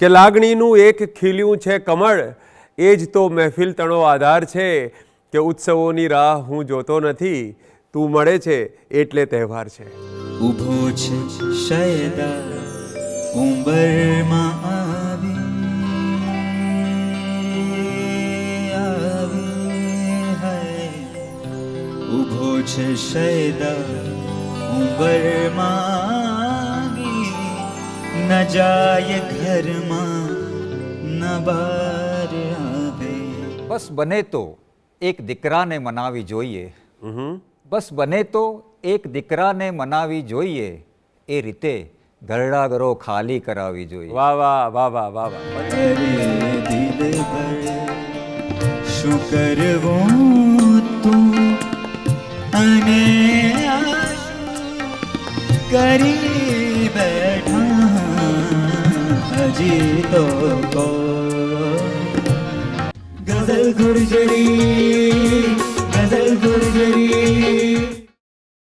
કે લાગણીનું એક ખીલ્યું છે કમળ, એ જ તો મહેફિલ તણો આધાર છે. કે ઉત્સવોની રાહ હું જોતો નથી, તું મળે છે એટલે તહેવાર છે. ઊભો છે શયદા ઉંબરમાં આવી ઊભો છે શયદા ઉંબરમાં ન જાય ઘરમાં ન બહાર આવે. બસ બને તો એક દીકરાને મનાવી જોઈએ, બસ બને તો એક દીકરાને મનાવી જોઈએ, એ રીતે ઘરડા ઘરો ખાલી કરાવી જોઈએ. વાહ વાહ વાહ વાહ વાહ વાહ. અરે દિલ પર શું કરવું તું અને કરી બેઠા હજી તો ગઝલ ગુર્જરી